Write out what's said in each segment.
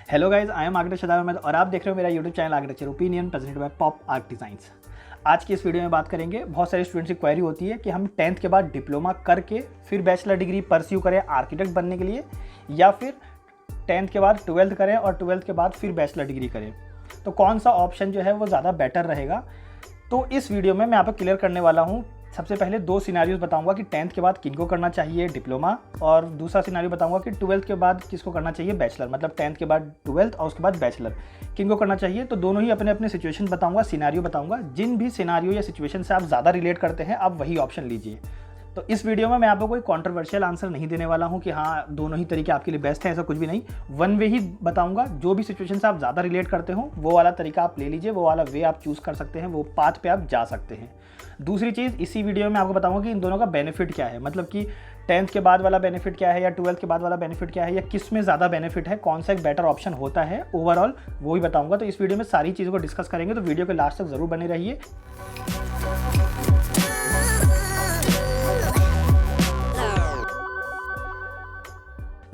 Hello guys, I am architect Shadab Ahmad और आप देख रहे हो मेरा YouTube channel architecture opinion presented by pop arc designs. आज की इस वीडियो में बात करेंगे, बहुत सारे स्टूडेंट्स की क्वेरी होती है कि हम 10th के बाद डिप्लोमा करके फिर बैचलर डिग्री परस्यू करें आर्किटेक्ट बनने के लिए, या फिर 10th के बाद 12th करें और 12th के बाद फिर बैचलर डिग्री करें। तो कौन सा ऑप्शन जो है वो ज़्यादा बेटर रहेगा, तो इस वीडियो में मैं यहाँ पर क्लियर करने वाला हूँ। सबसे पहले दो सिनारियोज बताऊंगा कि 10th के बाद किनको करना चाहिए डिप्लोमा, और दूसरा सिनारियो बताऊंगा कि 12th के बाद किसको करना चाहिए बैचलर, मतलब 10th के बाद 12th और उसके बाद बैचलर किनको करना चाहिए। तो दोनों ही अपने अपने सिचुएशन बताऊंगा, सिनारियो बताऊंगा। जिन भी सिनारियो या सिचुएशन से आप ज़्यादा रिलेट करते हैं आप वही ऑप्शन लीजिए। तो इस वीडियो में मैं आपको कोई कंट्रोवर्शियल आंसर नहीं देने वाला हूं कि हाँ दोनों ही तरीके आपके लिए बेस्ट हैं, ऐसा कुछ भी नहीं। वन वे ही बताऊंगा। जो भी सिचुएशन से आप ज़्यादा रिलेट करते हो वो वाला तरीका आप ले लीजिए, वो वाला वे आप चूज़ कर सकते हैं, वो पाथ पे आप जा सकते हैं। दूसरी चीज़, इसी वीडियो में आपको बताऊंगा कि इन दोनों का बेनिफिट क्या है, मतलब कि 10th के बाद वाला बेनिफिट क्या है या 12th के बाद वाला बेनिफिट क्या है, या किस में ज़्यादा बेनिफिट है, कौन सा एक बेटर ऑप्शन होता है ओवरऑल, वो ही बताऊंगा। तो इस वीडियो में सारी चीज़ों को डिस्कस करेंगे, तो वीडियो के लास्ट तक ज़रूर बने रहिए।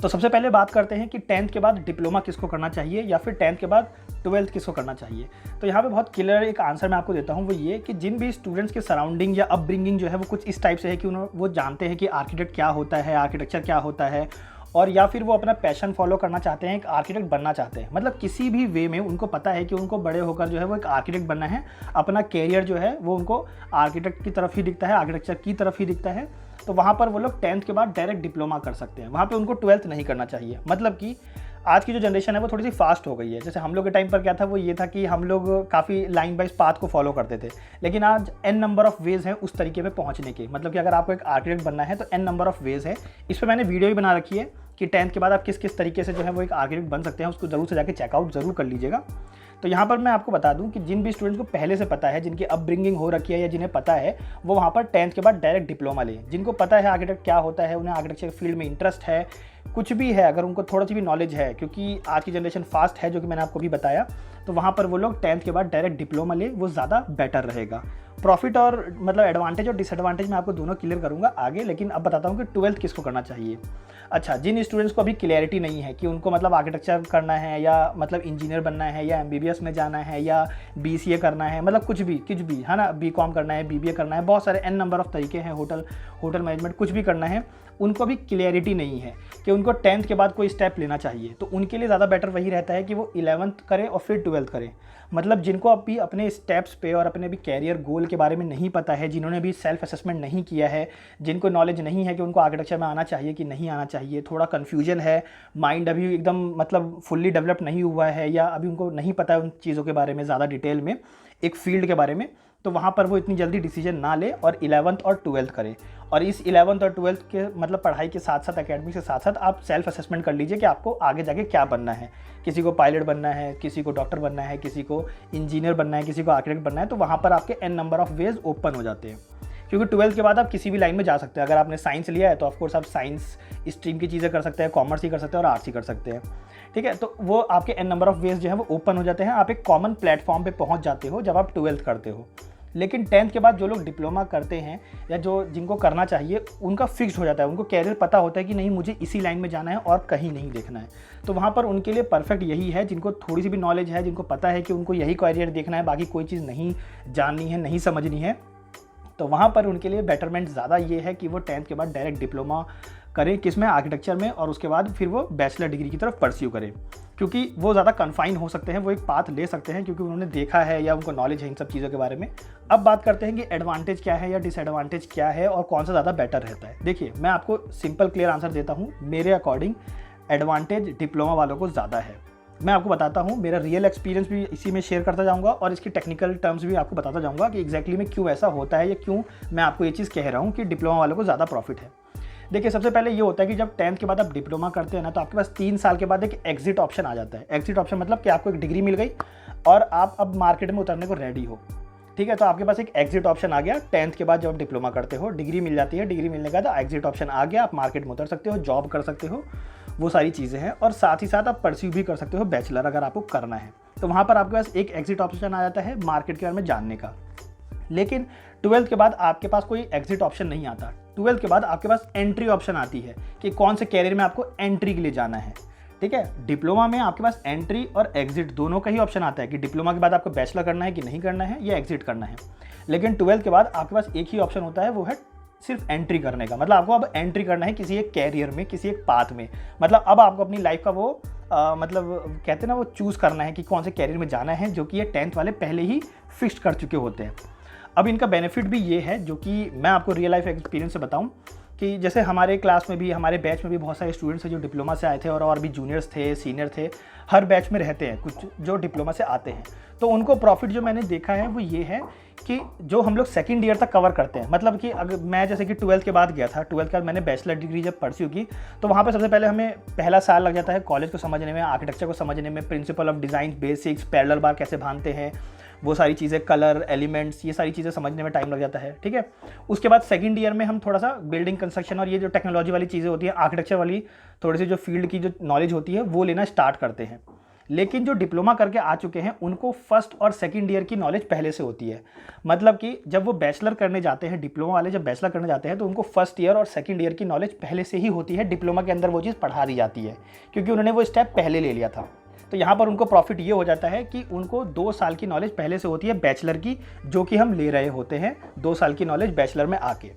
तो सबसे पहले बात करते हैं कि 10th के बाद डिप्लोमा किसको करना चाहिए या फिर 10th के बाद 12th किसको करना चाहिए। तो यहाँ पे बहुत क्लियर एक आंसर मैं आपको देता हूँ, वो ये कि जिन भी स्टूडेंट्स के सराउंडिंग या अपब्रिंगिंग जो है वो कुछ इस टाइप से है कि वो जानते हैं कि आर्किटेक्ट क्या होता है, आर्किटेक्चर क्या होता है, और या फिर वो अपना पैशन फॉलो करना चाहते हैं, एक आर्किटेक्ट बनना चाहते हैं, मतलब किसी भी वे में उनको पता है कि उनको बड़े होकर जो है वो एक आर्किटेक्ट बनना है, अपना कैरियर जो है वो उनको आर्किटेक्ट की तरफ ही दिखता है, आर्किटेक्चर की तरफ ही दिखता है। तो वहाँ पर वो लोग 10th के बाद डायरेक्ट डिप्लोमा कर सकते हैं, वहाँ पे उनको 12th नहीं करना चाहिए। मतलब कि आज की जो जनरेशन है वो थोड़ी सी फास्ट हो गई है। जैसे हम लोग के टाइम पर क्या था, वो ये था कि हम लोग काफ़ी लाइन वाइज पाथ को फॉलो करते थे, लेकिन आज n नंबर ऑफ वेज हैं उस तरीके पे पहुंचने के। मतलब कि अगर आपको एक आर्किटेक्ट बनना है तो n नंबर ऑफ वेज है। इस पर मैंने वीडियो भी बना रखी है कि 10th के बाद आप किस किस तरीके से जो है वो एक आर्किटेक्ट बन सकते हैं, उसको ज़रूर से जाके चेकआउट ज़रूर कर लीजिएगा। तो यहाँ पर मैं आपको बता दूं कि जिन भी स्टूडेंट्स को पहले से पता है, जिनकी अपब्रिंगिंग हो रखी है या जिन्हें पता है, वो वहाँ पर 10th के बाद डायरेक्ट डिप्लोमा लें। जिनको पता है आर्किटेक्ट क्या होता है, उन्हें आर्किटेक्चर फील्ड में इंटरेस्ट है, कुछ भी है, अगर उनको थोड़ा सी भी नॉलेज है, क्योंकि आज की जनरेशन फास्ट है जो कि मैंने आपको भी बताया, तो वहाँ पर वो लोग 10th के बाद डायरेक्ट डिप्लोमा ले, वो ज़्यादा बेटर रहेगा। प्रॉफिट और मतलब एडवांटेज और डिसएडवांटेज मैं आपको दोनों क्लियर करूंगा आगे, लेकिन अब बताता हूँ कि 12th किसको करना चाहिए। अच्छा, जिन स्टूडेंट्स को अभी क्लियरिटी नहीं है कि उनको मतलब आर्किटेक्चर करना है या मतलब इंजीनियर बनना है या MBBS में जाना है या BCA करना है, मतलब कुछ भी है ना, BCom करना है, BBA करना है, बहुत सारे n नंबर ऑफ तरीके हैं, होटल मैनेजमेंट कुछ भी करना है, उनको भी क्लियरिटी नहीं है कि उनको 10th के बाद कोई स्टेप लेना चाहिए। तो उनके लिए ज़्यादा बेटर वही रहता है कि वो 11th करें और फिर 12th करें। मतलब जिनको अभी अपने स्टेप्स पे और अपने भी कैरियर गोल के बारे में नहीं पता है, जिन्होंने भी सेल्फ असेसमेंट नहीं किया है, जिनको नॉलेज नहीं है कि उनको आर्किटेक्चर में आना चाहिए कि नहीं आना चाहिए, थोड़ा कन्फ्यूजन है, माइंड अभी एकदम मतलब फुल्ली डेवलप नहीं हुआ है, या अभी उनको नहीं पता है उन चीज़ों के बारे में ज़्यादा डिटेल में, एक फील्ड के बारे में, तो वहाँ पर वो इतनी जल्दी डिसीजन ना ले और 11th और 12th करें। और इस 11th और 12th के मतलब पढ़ाई के साथ साथ, एकेडमिक के साथ साथ आप सेल्फ असेसमेंट कर लीजिए कि आपको आगे जाके क्या बनना है। किसी को पायलट बनना है, किसी को डॉक्टर बनना है, किसी को इंजीनियर बनना है, किसी को आर्किटेक्ट बनना है, तो वहाँ पर आपके n number of ways open हो जाते हैं। क्योंकि 12th के बाद आप किसी भी लाइन में जा सकते हैं। अगर आपने साइंस लिया है तो ऑफकोर्स आप साइंस स्ट्रीम की चीज़ें कर सकते हैं, कॉमर्स ही कर सकते हैं और आर्ट्स ही कर सकते हैं, ठीक है। तो वो आपके n नंबर ऑफ वेज जो है वो ओपन हो जाते हैं, आप एक कॉमन प्लेटफॉर्म पे पहुंच जाते हो जब आप 12th करते हो। लेकिन 10th के बाद जो लोग डिप्लोमा करते हैं या जो जिनको करना चाहिए, उनका फिक्स्ड हो जाता है, उनको कैरियर पता होता है कि नहीं मुझे इसी लाइन में जाना है और कहीं नहीं देखना है। तो वहाँ पर उनके लिए परफेक्ट यही है, जिनको थोड़ी सी भी नॉलेज है, जिनको पता है कि उनको यही कैरियर देखना है, बाकी कोई चीज़ नहीं जाननी है, नहीं समझनी है, तो वहाँ पर उनके लिए बेटरमेंट ज़्यादा ये है कि वो 10th के बाद डायरेक्ट डिप्लोमा करें, किसमें, आर्किटेक्चर में, और उसके बाद फिर वो बैचलर डिग्री की तरफ परस्यू करें, क्योंकि वो ज़्यादा कन्फाइन हो सकते हैं, वो एक पाथ ले सकते हैं क्योंकि उन्होंने देखा है या उनको नॉलेज है इन सब चीज़ों के बारे में। अब बात करते हैं कि एडवांटेज क्या है या डिसएडवांटेज क्या है और कौन सा ज़्यादा बेटर रहता है। देखिए, मैं आपको सिंपल क्लियर आंसर देता हूँ। मेरे अकॉर्डिंग एडवांटेज डिप्लोमा वालों को ज़्यादा है। मैं आपको बताता हूँ, मेरा रियल एक्सपीरियंस भी इसी में शेयर करता जाऊँगा और इसकी टेक्निकल टर्म्स भी आपको बताता जाऊँगा कि एग्जैक्टली में क्यों ऐसा होता है या क्यों मैं आपको ये चीज़ कह रहा हूँ कि डिप्लोमा वालों को ज़्यादा प्रॉफिट है। देखिए, सबसे पहले ये होता है कि जब 10th के बाद आप डिप्लोमा करते हैं ना, तो आपके पास 3 साल के बाद एक एग्जिट ऑप्शन आ जाता है। एग्जिट ऑप्शन मतलब कि आपको एक डिग्री मिल गई और आप अब मार्केट में उतरने को रेडी हो, ठीक है। तो आपके पास एक एग्जिट ऑप्शन आ गया 10th के बाद। जब आप डिप्लोमा करते हो, डिग्री मिल जाती है, डिग्री मिलने के बाद एग्जिट ऑप्शन आ गया, आप मार्केट में उतर सकते हो, जॉब कर सकते हो, वो सारी चीज़ें हैं। और साथ ही साथ आप परस्यू भी कर सकते हो बैचलर अगर आपको करना है, तो वहाँ पर आपके पास एक एग्जिट ऑप्शन आ जाता है मार्केट के बारे में जानने का। लेकिन 12th के बाद आपके पास कोई एग्जिट ऑप्शन नहीं आता। 12th के बाद आपके पास एंट्री ऑप्शन आती है कि कौन से कैरियर में आपको एंट्री के लिए जाना है, ठीक है। डिप्लोमा में आपके पास एंट्री और एग्जिट दोनों का ही ऑप्शन आता है कि डिप्लोमा के बाद आपको बैचलर करना है कि नहीं करना है या एग्जिट करना है। लेकिन 12th के बाद आपके पास एक ही ऑप्शन होता है, वो है सिर्फ एंट्री करने का। मतलब आपको अब एंट्री करना है किसी एक कैरियर में, किसी एक पाथ में। मतलब अब आपको अपनी लाइफ का वो मतलब कहते हैं ना, वो चूज़ करना है कि कौन से कैरियर में जाना है, जो कि ये 10th वाले पहले ही फिक्स कर चुके होते हैं। अब इनका बेनिफिट भी ये है, जो कि मैं आपको रियल लाइफ एक्सपीरियंस से बताऊं, कि जैसे हमारे क्लास में भी, हमारे बैच में भी बहुत सारे स्टूडेंट्स हैं जो डिप्लोमा से आए थे, और भी जूनियर्स थे, सीनियर थे, हर बैच में रहते हैं कुछ जो डिप्लोमा से आते हैं। तो उनको प्रॉफिट जो मैंने देखा है वो ये है कि जो हम लोग सेकंड ईयर तक कवर करते हैं, मतलब कि अगर मैं जैसे कि 12th के बाद गया था, 12th के बाद मैंने बैचलर डिग्री जब परस्यू की, तो वहाँ पे सबसे पहले हमें पहला साल लग जाता है कॉलेज को समझने में, आर्किटेक्चर को समझने में, principle of design basics, parallel bar कैसे बांधते हैं, वो सारी चीज़ें, कलर, एलिमेंट्स, ये सारी चीज़ें समझने में टाइम लग जाता है, ठीक है। उसके बाद सेकंड ईयर में हम थोड़ा सा बिल्डिंग कंस्ट्रक्शन और ये जो टेक्नोलॉजी वाली चीज़ें होती है, आर्किटेक्चर वाली थोड़ी सी जो फील्ड की जो नॉलेज होती है वो लेना स्टार्ट करते हैं। लेकिन जो डिप्लोमा करके आ चुके हैं उनको फर्स्ट और सेकंड ईयर की नॉलेज पहले से होती है। मतलब कि जब वो बैचलर करने जाते हैं, डिप्लोमा वाले जब बैचलर करने जाते हैं, तो उनको फर्स्ट ईयर और सेकंड ईयर की नॉलेज पहले से ही होती है। डिप्लोमा के अंदर वो चीज़ पढ़ा दी जाती है, क्योंकि उन्होंने वो स्टेप पहले ले लिया था। तो यहाँ पर उनको प्रॉफिट ये हो जाता है कि उनको 2 साल की नॉलेज पहले से होती है बैचलर की, जो कि हम ले रहे होते हैं 2 साल की नॉलेज बैचलर में आके।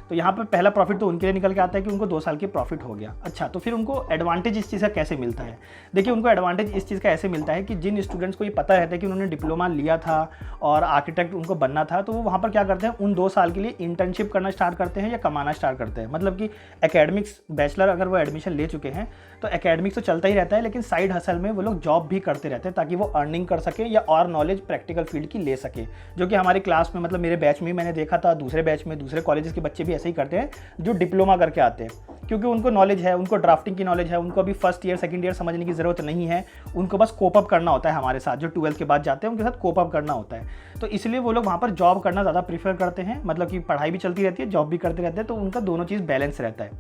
तो यहाँ पर पहला प्रॉफिट तो उनके लिए निकल के आता है कि उनको 2 साल की प्रॉफिट हो गया। अच्छा, तो फिर उनको एडवांटेज इस चीज़ का कैसे मिलता है? देखिए, उनको एडवांटेज इस चीज़ का ऐसे मिलता है कि जिन स्टूडेंट्स को ये पता रहता है कि उन्होंने डिप्लोमा लिया था और आर्किटेक्ट उनको बनना था, तो वो वहाँ पर क्या करते हैं, उन 2 साल के लिए इंटर्नशिप करना स्टार्ट करते हैं या कमाना स्टार्ट करते हैं। मतलब कि एकेडमिक्स, बैचलर अगर वो एडमिशन ले चुके हैं तो एकेडमिक्स तो चलता ही रहता है, लेकिन साइड हसल में वो लोग जॉब भी करते रहते हैं ताकि वो अर्निंग कर सके या और नॉलेज प्रैक्टिकल फील्ड की ले सके। जो कि हमारी क्लास में, मतलब मेरे बैच में मैंने देखा था, दूसरे बैच में, दूसरे कॉलेजेस के बच्चे भी ऐसे ही करते हैं जो डिप्लोमा करके आते हैं, क्योंकि उनको नॉलेज है, उनको ड्राफ्टिंग की नॉलेज है, उनको अभी फर्स्ट ईयर सेकंड ईयर समझने की ज़रूरत नहीं है, उनको बस कोप अप करना होता है हमारे साथ। जो 12th के बाद जाते हैं उनके साथ कोप अप करना होता है, तो इसलिए वो लोग वहाँ पर जॉब करना ज़्यादा प्रीफर करते हैं। मतलब कि पढ़ाई भी चलती रहती है, जॉब भी करते रहते हैं, तो उनका दोनों चीज़ बैलेंस रहता है,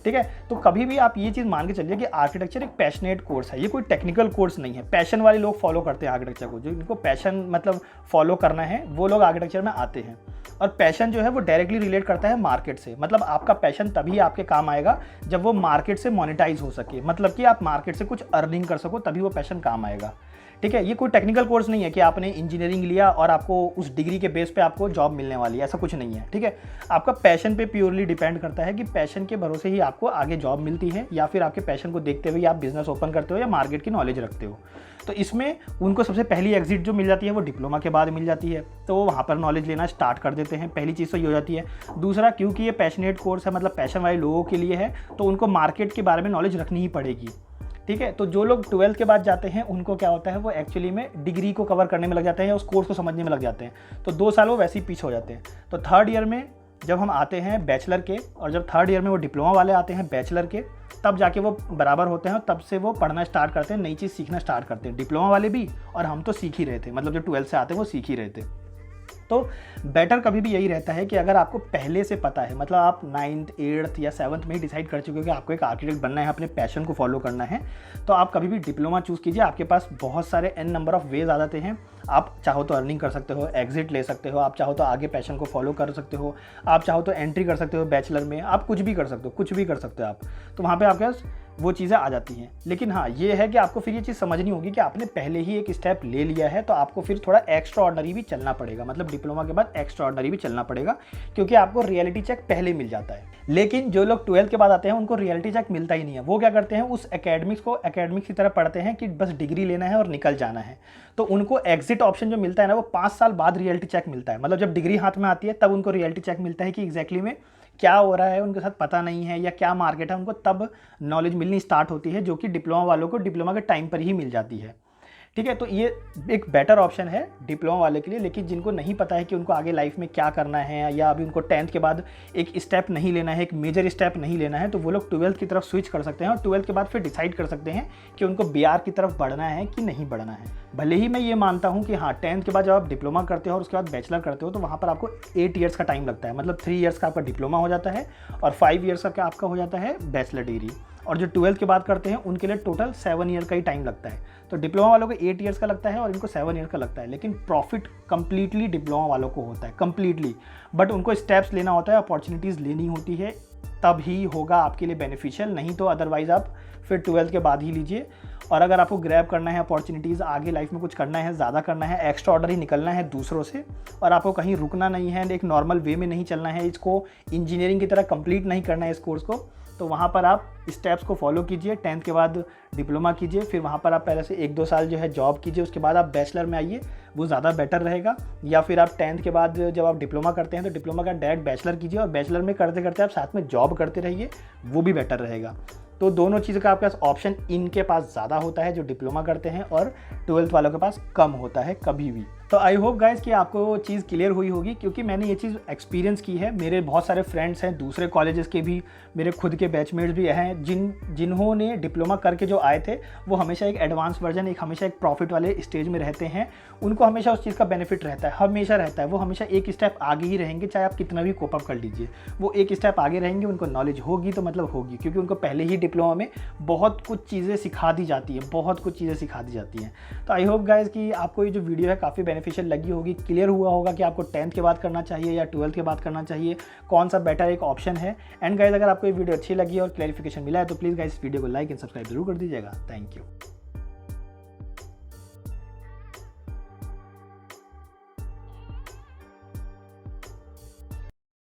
ठीक है। तो कभी भी आप ये चीज़ मान के चलिए कि आर्किटेक्चर एक पैशनेट कोर्स है, ये कोई टेक्निकल कोर्स नहीं है। पैशन वाले लोग फॉलो करते हैं आर्किटेक्चर को, जो इनको पैशन मतलब फॉलो करना है वो लोग आर्किटेक्चर में आते हैं। और पैशन जो है वो डायरेक्टली रिलेट करता है मार्केट से। मतलब आपका पैशन तभी आपके काम आएगा जब वो मार्केट से मोनेटाइज हो सके, मतलब कि आप मार्केट से कुछ अर्निंग कर सको, तभी वो पैशन काम आएगा, ठीक है। ये कोई टेक्निकल कोर्स नहीं है कि आपने इंजीनियरिंग लिया और आपको उस डिग्री के बेस पे आपको जॉब मिलने वाली है, ऐसा कुछ नहीं है, ठीक है। आपका पैशन पे प्योरली डिपेंड करता है कि पैशन के भरोसे ही आपको आगे जॉब मिलती है, या फिर आपके पैशन को देखते हुए आप बिजनेस ओपन करते हो या मार्केट की नॉलेज रखते हो। तो इसमें उनको सबसे पहली एग्जिट जो मिल जाती है वो डिप्लोमा के बाद मिल जाती है, तो वो वहाँ पर नॉलेज लेना स्टार्ट कर देते हैं। पहली चीज़ तो ये हो जाती है। दूसरा, क्योंकि ये पैशनेट कोर्स है, मतलब पैशन वाले लोगों के लिए है, तो उनको मार्केट के बारे में नॉलेज रखनी ही पड़ेगी, ठीक है। तो जो लोग 12th के बाद जाते हैं उनको क्या होता है, वो एक्चुअली में डिग्री को कवर करने में लग जाते हैं या उस कोर्स को समझने में लग जाते हैं, तो 2 साल वो वैसे ही पीछे हो जाते हैं। तो थर्ड ईयर में जब हम आते हैं बैचलर के, और जब थर्ड ईयर में वो डिप्लोमा वाले आते हैं बैचलर के, तब जाके वो बराबर होते हैं, तब से वो पढ़ना स्टार्ट करते हैं, नई चीज़ सीखना स्टार्ट करते हैं। डिप्लोमा वाले भी, और हम तो सीख ही रहे थे, मतलब जो 12th से आते हैं वो सीख ही रहे थे। तो बेटर कभी भी यही रहता है कि अगर आपको पहले से पता है, मतलब आप 9th 8th या 7th में ही डिसाइड कर चुके हो कि आपको एक आर्किटेक्ट बनना है, अपने पैशन को फॉलो करना है, तो आप कभी भी डिप्लोमा चूज़ कीजिए। आपके पास बहुत सारे n नंबर ऑफ वेज आ जाते हैं। आप चाहो तो अर्निंग कर सकते हो, एग्जिट ले सकते हो, आप चाहो तो आगे पैशन को फॉलो कर सकते हो, आप चाहो तो एंट्री कर सकते हो बैचलर में, आप कुछ भी कर सकते हो, कुछ भी कर सकते हो आप। तो वहाँ पे आपके पास वो चीज़ें आ जाती हैं। लेकिन हाँ, ये है कि आपको फिर ये चीज़ समझनी होगी कि आपने पहले ही एक स्टेप ले लिया है, तो आपको फिर थोड़ा एक्स्ट्रा ऑर्डिनरी भी चलना पड़ेगा। मतलब डिप्लोमा के बाद एक्स्ट्रा ऑर्डिनरी भी चलना पड़ेगा, क्योंकि आपको रियलिटी चेक पहले मिल जाता है। लेकिन जो लोग 12th के बाद आते हैं उनको रियलिटी चेक मिलता ही नहीं है। वो क्या करते हैं, उस एकेडमिक्स को एकेडमिक्स की तरह पढ़ते हैं कि बस डिग्री लेना है और निकल जाना है। तो उनको एग्जिट ऑप्शन जो मिलता है ना, वो 5 साल बाद रियलिटी चेक मिलता है। मतलब जब डिग्री हाथ में आती है तब उनको रियलिटी चेक मिलता है कि एग्जैक्टली में क्या हो रहा है, उनके साथ पता नहीं है, या क्या मार्केट है, उनको तब नॉलेज मिलनी स्टार्ट होती है, जो कि डिप्लोमा वालों को डिप्लोमा के टाइम पर ही मिल जाती है, ठीक है। तो ये एक बेटर ऑप्शन है डिप्लोमा वाले के लिए। लेकिन जिनको नहीं पता है कि उनको आगे लाइफ में क्या करना है, या अभी उनको 10th के बाद एक स्टेप नहीं लेना है, एक मेजर स्टेप नहीं लेना है, तो वो लोग 12th की तरफ स्विच कर सकते हैं और 12th के बाद फिर डिसाइड कर सकते हैं कि उनको BR की तरफ बढ़ना है कि नहीं बढ़ना है। भले ही मैं ये मानता हूँ कि हाँ, 10th के बाद जब आप डिप्लोमा करते हो और उसके बाद बैचलर करते हो, तो वहाँ पर आपको 8 ईयर्स का टाइम लगता है। मतलब 3 ईयर्स का आपका डिप्लोमा हो जाता है और 5 ईयर्स का आपका हो जाता है बैचलर डिग्री, और जो 12th के बाद करते हैं उनके लिए टोटल 7 ईयर का ही टाइम लगता है। तो डिप्लोमा वालों को 8 ईयर्स का लगता है और इनको 7 ईयर का लगता है, लेकिन प्रॉफिट कंप्लीटली डिप्लोमा वालों को होता है, कंप्लीटली। बट उनको स्टेप्स लेना होता है, अपॉर्चुनिटीज़ लेनी होती है, तब ही होगा आपके लिए बेनिफिशियल, नहीं तो अदरवाइज़ आप फिर 12th के बाद ही लीजिए। और अगर आपको ग्रैब करना है अपॉर्चुनिटीज़, आगे लाइफ में कुछ करना है, ज़्यादा करना है, एक्स्ट्रा ऑर्डर ही निकलना है दूसरों से, और आपको कहीं रुकना नहीं है, एक नॉर्मल वे में नहीं चलना है, इसको इंजीनियरिंग की तरह कंप्लीट नहीं करना है इस कोर्स को, तो वहाँ पर आप स्टेप्स को फॉलो कीजिए। 10th के बाद डिप्लोमा कीजिए, फिर वहाँ पर आप पहले से 1-2 साल जो है जॉब कीजिए, उसके बाद आप बैचलर में आइए, वो ज़्यादा बेटर रहेगा। या फिर आप 10th के बाद जब आप डिप्लोमा करते हैं तो डिप्लोमा का डायरेक्ट बैचलर कीजिए, और बैचलर में करते करते आप साथ में जॉब करते रहिए, वो भी बेटर रहेगा। तो दोनों चीज़ का आपके पास ऑप्शन इनके पास ज़्यादा होता है जो डिप्लोमा करते हैं, और 12th वालों के पास कम होता है कभी भी। तो आई होप गाइज कि आपको चीज़ क्लियर हुई होगी, क्योंकि मैंने ये चीज़ एक्सपीरियंस की है। मेरे बहुत सारे फ्रेंड्स हैं दूसरे कॉलेजेस के भी, मेरे खुद के बैचमेट्स भी हैं जिन्होंने डिप्लोमा करके जो आए थे, वो हमेशा एक एडवांस वर्जन, हमेशा एक प्रॉफिट वाले स्टेज में रहते हैं। उनको हमेशा उस चीज़ का बेनिफिट रहता है, हमेशा रहता है। वो हमेशा एक स्टेप आगे ही रहेंगे, चाहे आप कितना भी कोप अप कर लीजिए, वो एक स्टेप आगे रहेंगे। उनको नॉलेज होगी तो मतलब होगी, क्योंकि उनको पहले ही डिप्लोमा में बहुत कुछ चीज़ें सिखा दी जाती है, बहुत कुछ चीज़ें सिखा दी जाती हैं। तो आई होप गाइज कि आपको ये जो वीडियो है काफ़ी बेनिफिशियल लगी होगी, क्लियर हुआ होगा कि आपको 10th के बाद करना चाहिए या 12th के बाद करना चाहिए, कौन सा बेटर एक ऑप्शन है। एंड गाइज अगर आपको ये वीडियो अच्छी लगी और क्लैरिफिकेशन मिला है तो प्लीज़ गाइज इस वीडियो को लाइक एंड सब्सक्राइब जरूर कर दीजिएगा। Thank you.